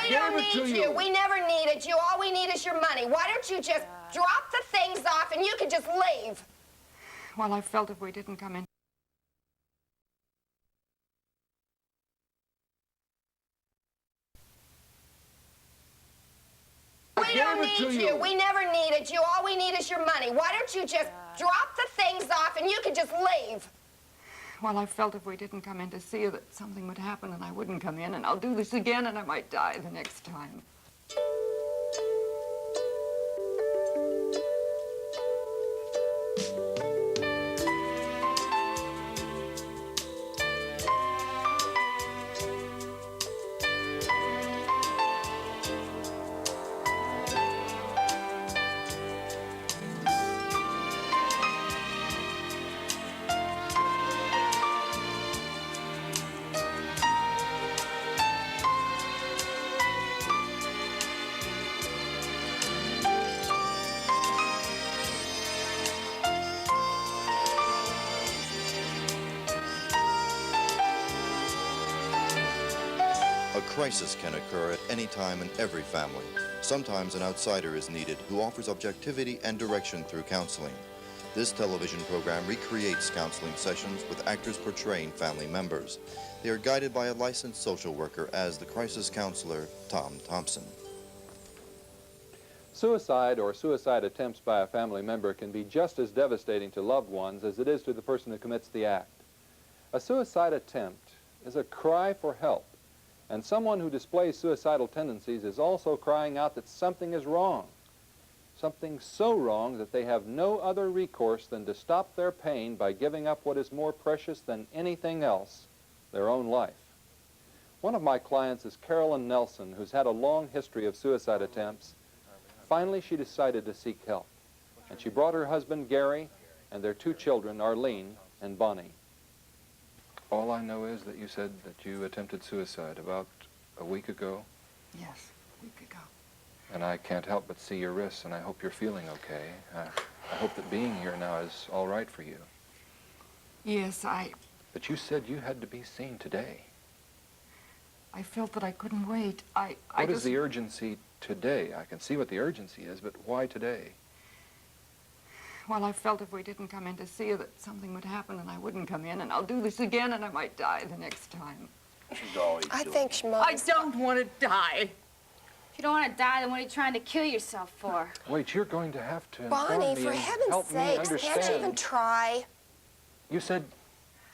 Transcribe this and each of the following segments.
We don't need you. We never needed you. All we need is your money. Why don't you just drop the things off and you can just leave? Well, I felt if we didn't come in. We don't need you. We never needed you. All we need is your money. Why don't you just drop the things off and you can just leave? Well, I felt if we didn't come in to see you that something would happen and I wouldn't come in, and I'll do this again and I might die the next time. A crisis can occur at any time in every family. Sometimes an outsider is needed who offers objectivity and direction through counseling. This television program recreates counseling sessions with actors portraying family members. They are guided by a licensed social worker as the crisis counselor, Thom Thompson. Suicide or suicide attempts by a family member can be just as devastating to loved ones as it is to the person who commits the act. A suicide attempt is a cry for help, and someone who displays suicidal tendencies is also crying out that something is wrong. Something so wrong that they have no other recourse than to stop their pain by giving up what is more precious than anything else, their own life. One of my clients is Marilyn Nelson, who's had a long history of suicide attempts. Finally, she decided to seek help, and she brought her husband, Gary, and their two children, Arlene and Bonnie. All I know is that you said that you attempted suicide about a week ago. Yes, a week ago. And I can't help but see your wrists, and I hope you're feeling okay. I hope that being here now is all right for you. Yes, But you said you had to be seen today. I felt that I couldn't wait. What is the urgency today? I can see what the urgency is, but why today? Well, I felt if we didn't come in to see you that something would happen and I wouldn't come in, and I'll do this again and I might die the next time. She's always I doing think it. Shmo. I don't want to die. If you don't want to die, then what are you trying to kill yourself for? Wait, you're going to have to Bonnie, inform me for and heaven's help me sakes, understand. can't you even try? You said...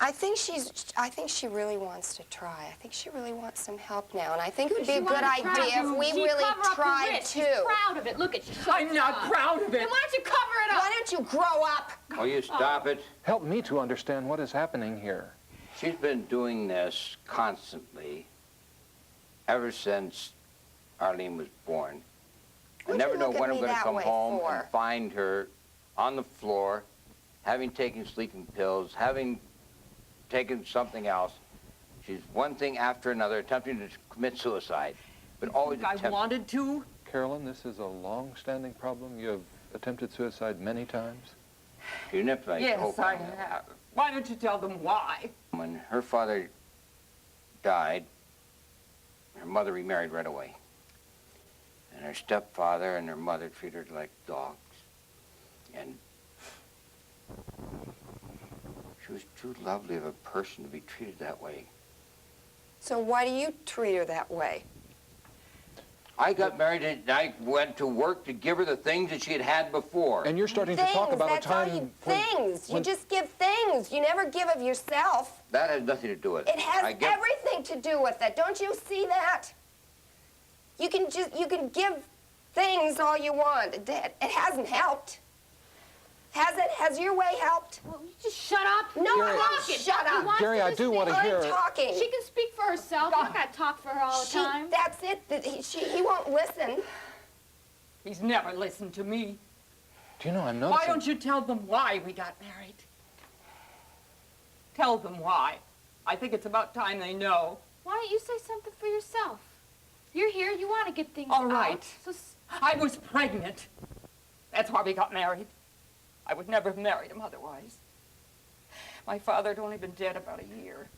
I think she really wants to try. I think she really wants some help now, and I think it would be a good idea if we really tried to. She's proud of it. Look at you. I'm not proud of it. Then why don't you cover it up? Why don't you grow up? Will you stop it? Help me to understand what is happening here. She's been doing this constantly ever since Arlene was born. I What'd never you know look at when I'm me going to that come way home for? and find her on the floor, having taken sleeping pills, having taken something else. She's one thing after another, attempting to commit suicide, but always I wanted to. Carolyn, this is a long-standing problem. You have attempted suicide many times. You nipped like Yes, hope. I have. Why don't you tell them why? When her father died, her mother remarried right away. And her stepfather and her mother treated her like dogs. And she was too lovely of a person to be treated that way. So why do you treat her that way? I got married and I went to work to give her the things that she had had before. And you're starting to talk about a time Things. You just give things. You never give of yourself. That has nothing to do with it. It has everything to do with it. Don't you see that? You can give things all you want. It hasn't helped. Has it? Has your way helped? Well, you just shut up. No, I'm not. Shut up. Gary, I do want to hear... I'm talking. She can speak for herself. You don't got to talk for her all the time. That's it. He won't listen. He's never listened to me. Do you know, I'm noticing... Why don't you tell them why we got married? Tell them why. I think it's about time they know. Why don't you say something for yourself? You're here. You want to get things All right. out. So I was pregnant. That's why we got married. I would never have married him otherwise. My father had only been dead about a year.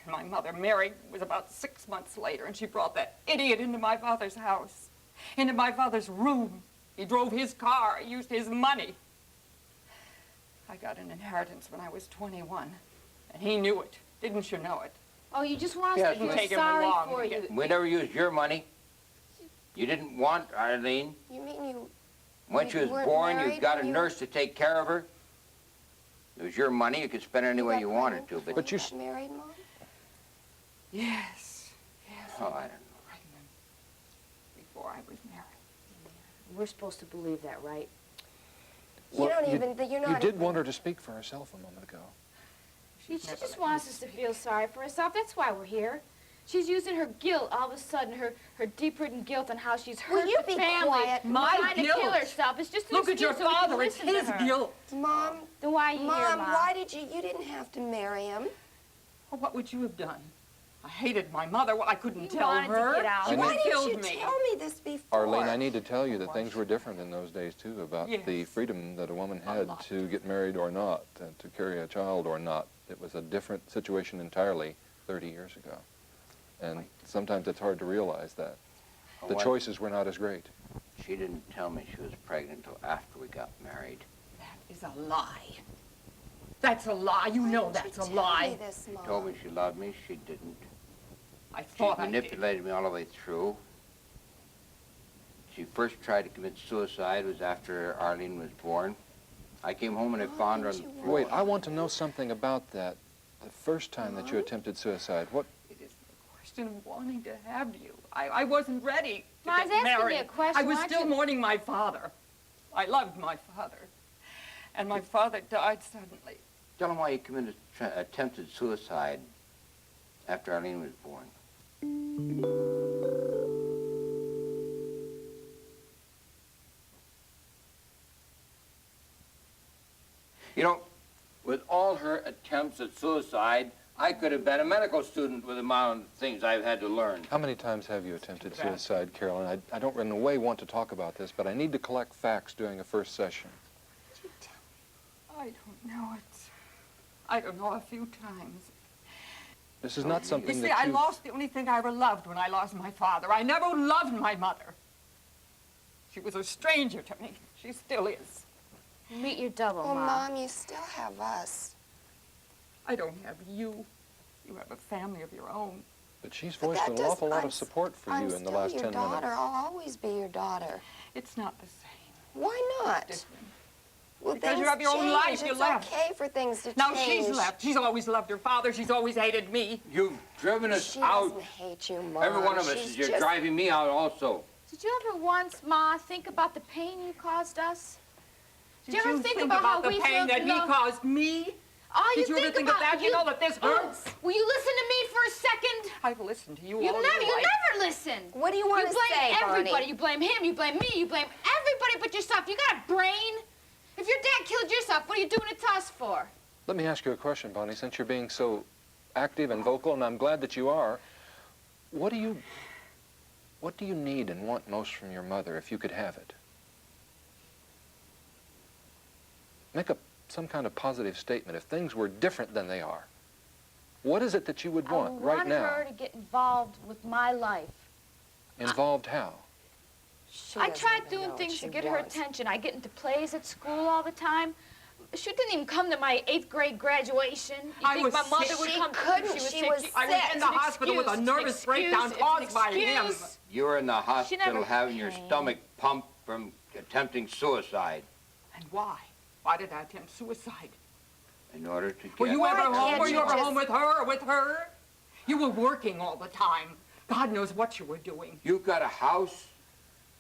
My mother, Mary, was about 6 months later, and she brought that idiot into my father's house, into my father's room. He drove his car, he used his money. I got an inheritance when I was 21, and he knew it. Didn't you know it? Oh, you just want us Yes, to feel take him sorry along for to you. get- We never used your money. You didn't want Arlene. You mean you... When she was weren't born, you married got a when you- nurse to take care of her. It was your money. You could spend it any way got you wanted pregnant to, when but you got married, Mom? Yes. oh, I don't know. Pregnant before I was married. We're supposed to believe that, right? You don't even... You're not You did even- want her to speak for herself a moment ago. She just wants us to feel sorry for herself. That's why we're here. She's using her guilt, all of a sudden, her deep-ridden guilt on how she's hurt Will you the be family. quiet? My trying to kill guilt? herself. It's just an Look at your excuse so we can father. It's listen to his her. guilt. Mom, Then why are you here, Mom, Mom? why did you... You didn't have to marry him. Well, what would you have done? I hated my mother. Well, I couldn't You tell wanted to her. get out. She would Why have didn't killed you me. tell me this before? Arlene, I need to tell you that things were different in those days, too, about the Yes. freedom that a woman A had lot. to get married or not, and to carry a child or not. It was a different situation entirely 30 years ago. And sometimes it's hard to realize that. The What? choices were not as great. She didn't tell me she was pregnant until after we got married. That is a lie. That's a lie. You know Why didn't that's you a tell lie. me this, Mom? She told me she loved me. She didn't. I She thought I did. manipulated me all the way through. She first tried to commit suicide was after Arlene was born. I came home and I Why found her on the didn't you floor. Wait, I want to know something about that. The first time that you attempted suicide, what... It isn't a question of wanting to have you. I wasn't ready to Ma, I was get asking you married. a question. I was Why still don't you- mourning my father. I loved my father. And my father died suddenly. Tell them why you committed attempted suicide after Arlene was born. You know, with all her attempts at suicide, I could have been a medical student with the amount of things I've had to learn. How many times have you attempted Too bad. suicide, Carolyn? I don't in a way want to talk about this, but I need to collect facts during a first session. I don't know. I don't know, a few times. This is not You something see, that I you... lost the only thing I ever loved when I lost my father. I never loved my mother. She was a stranger to me. She still is. Meet your double, Well, Mom. Mom, you still have us. I don't have you. You have a family of your own. But she's But voiced that an does- awful lot I'm of support for I'm you in the still last your 10 daughter. minutes. I'll always be your daughter. It's not the same. Why not? Different. Well, Because you things have your own change. life, you It's left. okay for things to Now change. she's left. She's always loved her father. She's always hated me. You've driven us She out. doesn't hate you, Mom. Every one of us. She's You're just... driving me out also. Did you ever once, Ma, think about the pain you caused us? Did you ever think think about how the we pain feel that he love- caused me? All Did you ever think of that? You know that this hurts. Will you listen to me for a second? I've listened to you You all never, your you life. never listen. What do you want You to blame say, everybody. Bonnie? You blame him. You blame me. You blame everybody but yourself. You got a brain? If your dad killed yourself, what are you doing it to us for? Let me ask you a question, Bonnie, since you're being so active and vocal, and I'm glad that you are. What do you need and want most from your mother if you could have it? Make some kind of positive statement. If things were different than they are, what is it that you would want right now? I want her to get involved with my life. Involved how? She I doesn't tried even doing know what things she to get her wants. attention. I get into plays at school all the time. She didn't even come to my 8th grade graduation. You I think was my mother sick. would She come? couldn't. She was She sick. was I was sick. in the hospital with a nervous breakdown caused by him. You were in the never hospital having your came. stomach pumped from attempting suicide And why? Why did I attempt suicide? in order to get... Were you Why ever home? can't Were you you ever just- home with her or with her? You were working all the time. God knows what you were doing. You've got a house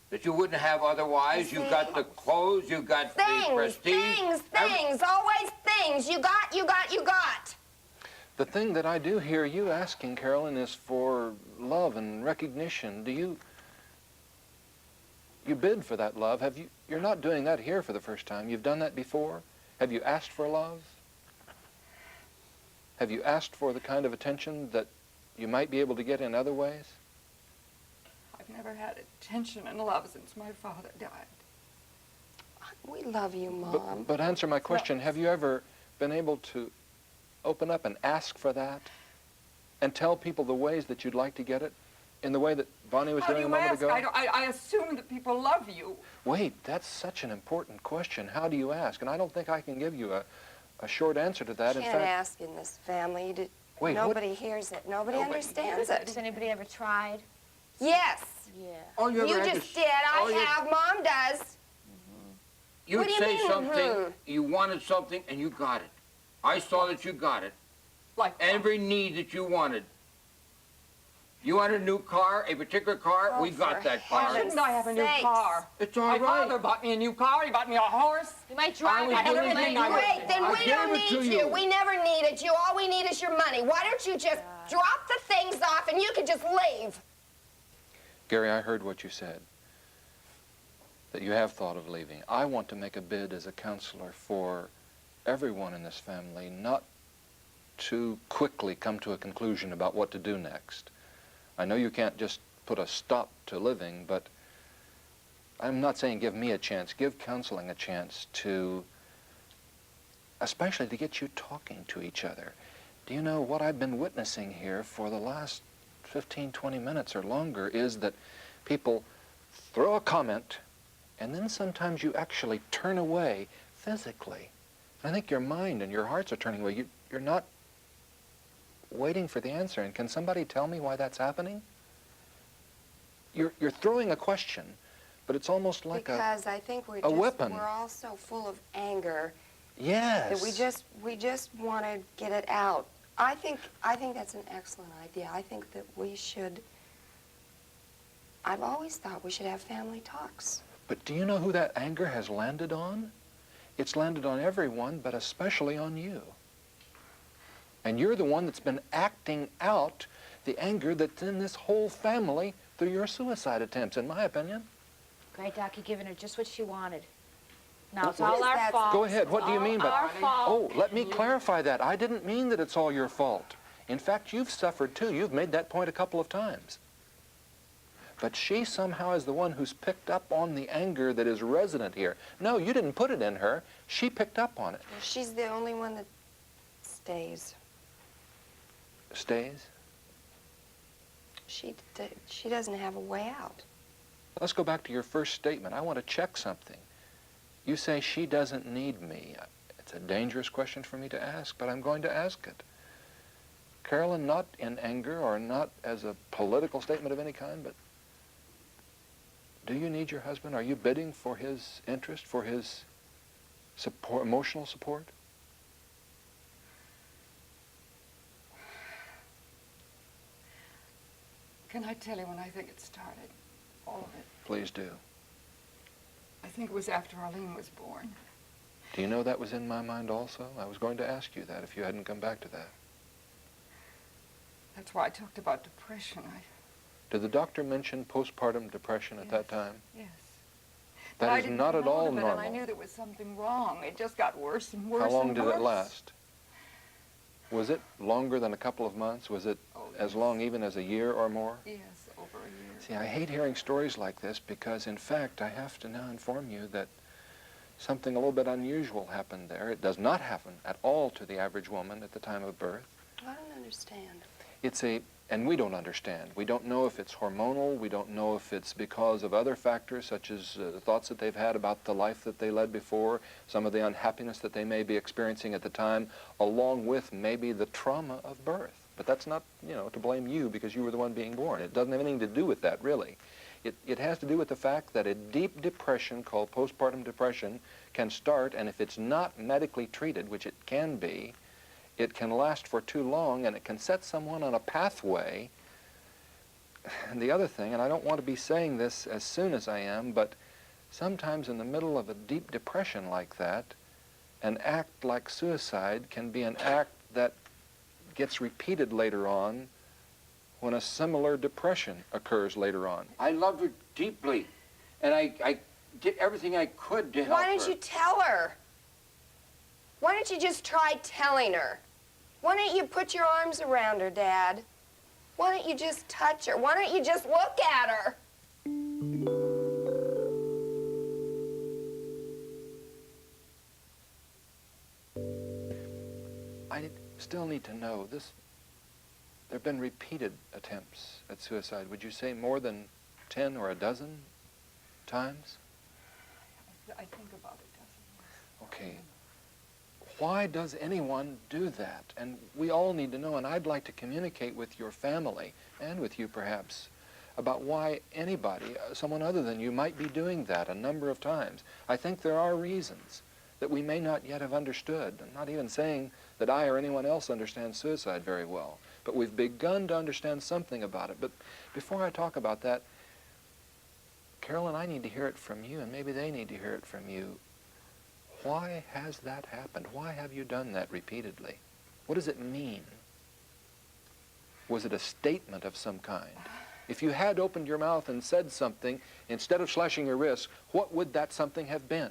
that you wouldn't have otherwise. You've got the clothes. You've got the Things, prestige. things, always things. You got. The thing that I do hear you asking, Carolyn, is for love and recognition. Do you bid for that love? You're not doing that here for the first time. You've done that before. Have you asked for love? Have you asked for the kind of attention that you might be able to get in other ways? I've never had attention and love since my father died. We love you, Mom. But answer my question. Have you ever been able to open up and ask for that? and tell people the ways that you'd like to get it in the way that Bonnie was How do doing a you moment ask? ago? I assume that people love you. Wait, that's such an important question. How do you ask? And I don't think I can give you a short answer to that. Can't In fact, ask in this family. wait, Nobody hears it. Nobody understands Has it. anybody ever tried? Yes. Yeah. All you You ever had just to, did. all I you- have. Mom does. You'd What do you say mean, something, you wanted something, and you got it. I saw that you got it. Like Every need that you wanted. You wanted a new car, a particular car, Oh, we got for that car. Why shouldn't I have a new sakes. car? It's all My right. father bought me a new car. He bought me a horse. You might I drive was it. giving everything you- I wanted. Great, then I we gave don't it to need you. you. We never needed you. All we need is your money. Why don't you just drop the things off and you can just leave? Gary, I heard what you said, that you have thought of leaving. I want to make a bid as a counselor for everyone in this family not to quickly come to a conclusion about what to do next. I know you can't just put a stop to living, but I'm not saying give me a chance. Give counseling a chance to, especially to get you talking to each other. Do you know what I've been witnessing here for the last 15, 20 minutes or longer is that people throw a comment and then sometimes you actually turn away physically. I think your mind and your hearts are turning away. You're not waiting for the answer. And can somebody tell me why that's happening? You're throwing a question, but it's almost like Because I think we're weapon. we're all so full of anger yes. that we just want to get it out. I think that's an excellent idea. I think that we should. I've always thought we should have family talks. But do you know who that anger has landed on? It's landed on everyone, but especially on you. And you're the one that's been acting out the anger that's in this whole family through your suicide attempts, in my opinion. Great, Doc, you're giving her just what she wanted. Now, it's What all is our that? fault. Go ahead. What do you mean by Our fault. Oh, let me clarify that. I didn't mean that it's all your fault. In fact, you've suffered too. You've made that point a couple of times. But she somehow is the one who's picked up on the anger that is resident here. No, you didn't put it in her. She picked up on it. Well, she's the only one that stays. Stays? She doesn't have a way out. Let's go back to your first statement. I want to check something. You say she doesn't need me. It's a dangerous question for me to ask, but I'm going to ask it. Carolyn, not in anger or not as a political statement of any kind, but do you need your husband? Are you bidding for his interest, for his support, emotional support? Can I tell you when I think it started? All of it. Please do. I think it was after Arlene was born. Do you know that was in my mind also? I was going to ask you that if you hadn't come back to that. That's why I talked about depression. Did the doctor mention postpartum depression at that time? Yes. That I is didn't not at know all of it, normal. And I knew there was something wrong. It just got worse and worse. How long and did worse. it last? Was it longer than a couple of months? Was it as long even as a year or more? Yes, over a year. See, I hate hearing stories like this because, in fact, I have to now inform you that something a little bit unusual happened there. It does not happen at all to the average woman at the time of birth. I don't understand. And we don't understand. We don't know if it's hormonal. We don't know if it's because of other factors, such as thoughts that they've had about the life that they led before, some of the unhappiness that they may be experiencing at the time, along with maybe the trauma of birth. But that's not, to blame you because you were the one being born. It doesn't have anything to do with that, really. It has to do with the fact that a deep depression called postpartum depression can start, and if it's not medically treated, which it can be, it can last for too long, and it can set someone on a pathway. And the other thing, and I don't want to be saying this as soon as I am, but sometimes in the middle of a deep depression like that, an act like suicide can be an act that gets repeated later on when a similar depression occurs later on. I loved her deeply, and I did everything I could to help her. Why didn't you tell her? Why don't you just try telling her? Why don't you put your arms around her, Dad? Why don't you just touch her? Why don't you just look at her? I still need to know this. there have been repeated attempts at suicide. Would you say more than 10 or a dozen times? I think about it. Okay. Why does anyone do that? And we all need to know, and I'd like to communicate with your family, and with you perhaps, about why anybody, someone other than you, might be doing that a number of times. I think there are reasons that we may not yet have understood. I'm not even saying that I or anyone else understands suicide very well, but we've begun to understand something about it. But before I talk about that, Carolyn, I need to hear it from you, and maybe they need to hear it from you. Why has that happened? Why have you done that repeatedly? What does it mean? Was it a statement of some kind? If you had opened your mouth and said something, instead of slashing your wrists, what would that something have been?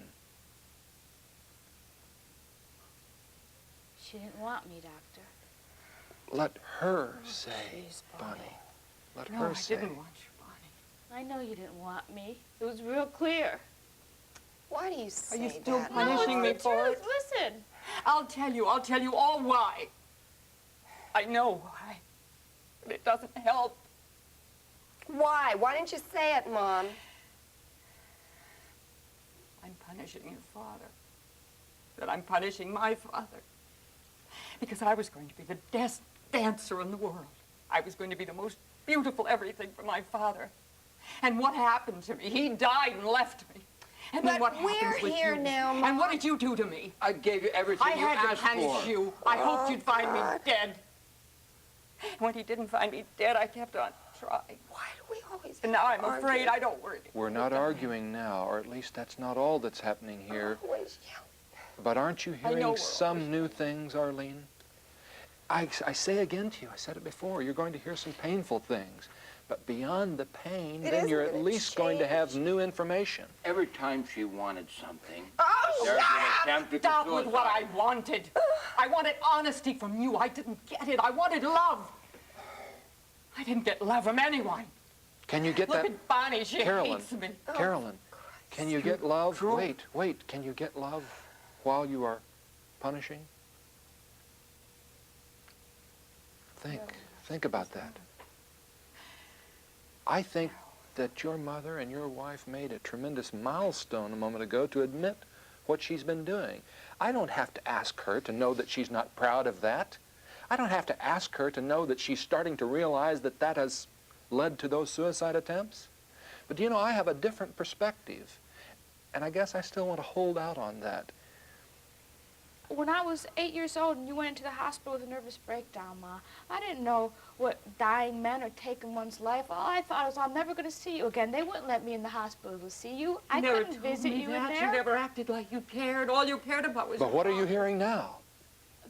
She didn't want me, Doctor. Let her say, Please, Bonnie. Let No, her I say. didn't want you, Bonnie. I know you didn't want me. It was real clear. Why do you say Are you still that? punishing me the for truth. it? Listen. I'll tell you all why. I know why, but it doesn't help. Why? Why didn't you say it, Mom? I'm punishing your father. That I'm punishing my father. Because I was going to be the best dancer in the world. I was going to be the most beautiful everything for my father. And what happened to me? He died and left me. And then But what we're happens with here you? now, And Mom. what did you do to me? I gave you everything I you had to asked punish for. you. I hoped you'd find God. me dead. When he didn't find me dead, I kept on trying. Why do we always And now I'm argue? afraid I don't work. We're not arguing now, or at least that's not all that's happening here. Always yell. But aren't you know hearing we're some always new things, Arlene? I say again to you, I said it before, you're going to hear some painful things. But beyond the pain, It then you're isn't at gonna least going to have change. new information. Every time she wanted something, Oh, there was shut an up! attempt at Stop suicide. with what I wanted. I wanted honesty from you. I didn't get it. I wanted love. I didn't get love from anyone. Can you get Look that? at Bonnie. She Carolyn, hates me. Carolyn, can you get love? Wait, can you get love while you are punishing? Think about that. I think that your mother and your wife made a tremendous milestone a moment ago to admit what she's been doing. I don't have to ask her to know that she's not proud of that. I don't have to ask her to know that she's starting to realize that that has led to those suicide attempts. But do you know, I have a different perspective, and I guess I still want to hold out on that. When I was 8 years old and you went into the hospital with a nervous breakdown, Ma, I didn't know what dying meant or taking one's life. All I thought was, I'm never going to see you again. They wouldn't let me in the hospital to see you. I never couldn't told visit me you in that. there. You never acted like you cared. All you cared about was But what are your you hearing now?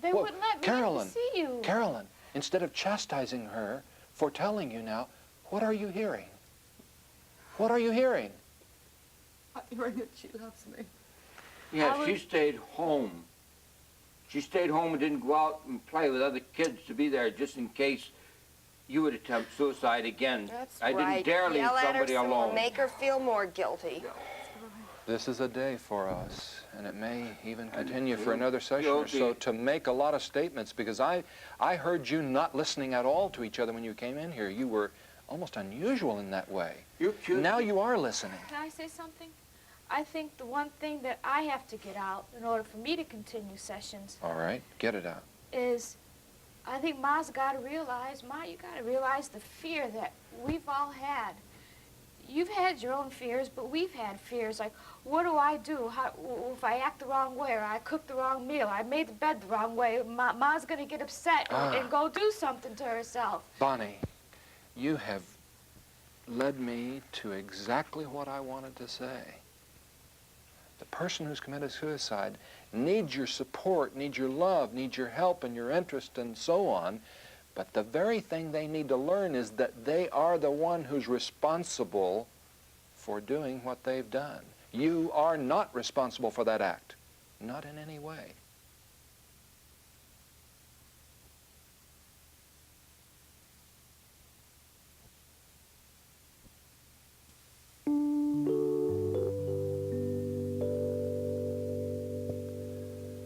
They Well, wouldn't let me Carolyn, in to see you. Carolyn, instead of chastising her for telling you now, what are you hearing? What are you hearing? I'm hearing that she loves me. Yeah, she stayed home. She stayed home and didn't go out and play with other kids to be there just in case you would attempt suicide again. That's I right. didn't dare leave Yell at her somebody some more, alone. make her feel more guilty. This is a day for us, and it may even continue for another session or so, guilty. to make a lot of statements, because I heard you not listening at all to each other when you came in here. You were almost unusual in that way. You're cute. Now you are listening. Can I say something? I think the one thing that I have to get out in order for me to continue sessions All right, get it out. is, I think Ma's got to realize, Ma, you got to realize the fear that we've all had. You've had your own fears, but we've had fears like, what do I do how, if I act the wrong way, or I cook the wrong meal, I made the bed the wrong way, Ma's going to get upset and go do something to herself. Bonnie, you have led me to exactly what I wanted to say. The person who's committed suicide needs your support, needs your love, needs your help and your interest and so on. But the very thing they need to learn is that they are the one who's responsible for doing what they've done. You are not responsible for that act. Not in any way.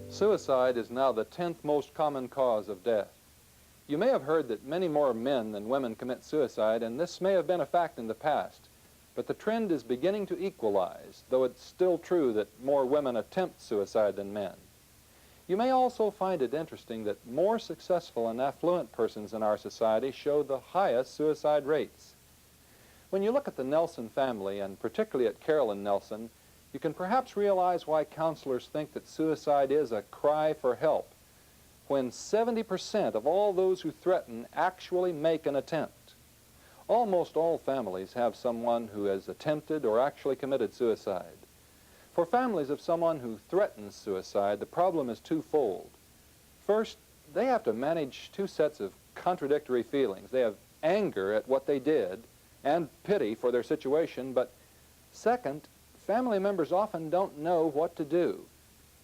Suicide is now the 10th most common cause of death. You may have heard that many more men than women commit suicide, and this may have been a fact in the past, but the trend is beginning to equalize, though it's still true that more women attempt suicide than men. You may also find it interesting that more successful and affluent persons in our society show the highest suicide rates. When you look at the Nelson family, and particularly at Carolyn Nelson, you can perhaps realize why counselors think that suicide is a cry for help, when 70% of all those who threaten actually make an attempt. Almost all families have someone who has attempted or actually committed suicide. For families of someone who threatens suicide, the problem is twofold. First, they have to manage two sets of contradictory feelings. They have anger at what they did and pity for their situation, but second, family members often don't know what to do.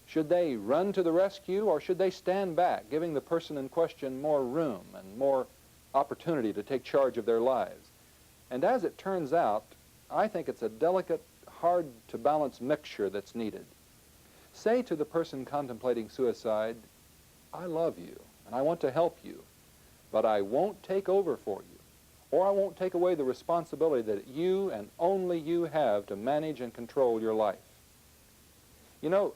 Should they run to the rescue, or should they stand back, giving the person in question more room and more opportunity to take charge of their lives? And as it turns out, I think it's a delicate, hard-to-balance mixture that's needed. Say to the person contemplating suicide, I love you, and I want to help you, but I won't take over for you, or I won't take away the responsibility that you and only you have to manage and control your life. You know,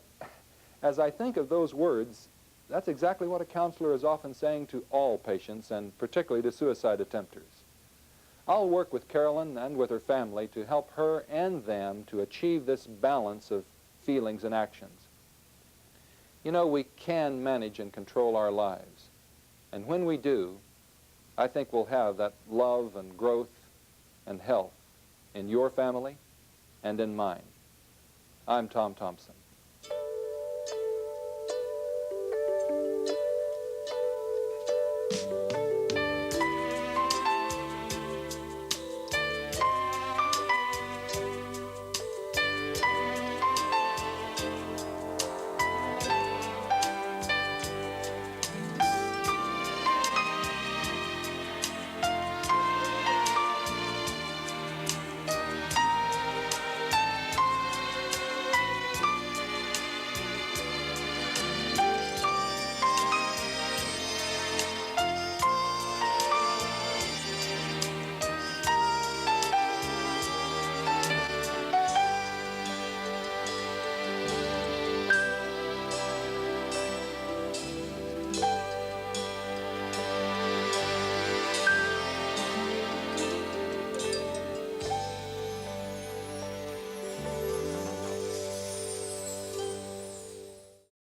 as I think of those words, that's exactly what a counselor is often saying to all patients, and particularly to suicide attempters. I'll work with Carolyn and with her family to help her and them to achieve this balance of feelings and actions. You know, we can manage and control our lives, and when we do, I think we'll have that love and growth and health in your family and in mine. I'm Thom Thompson.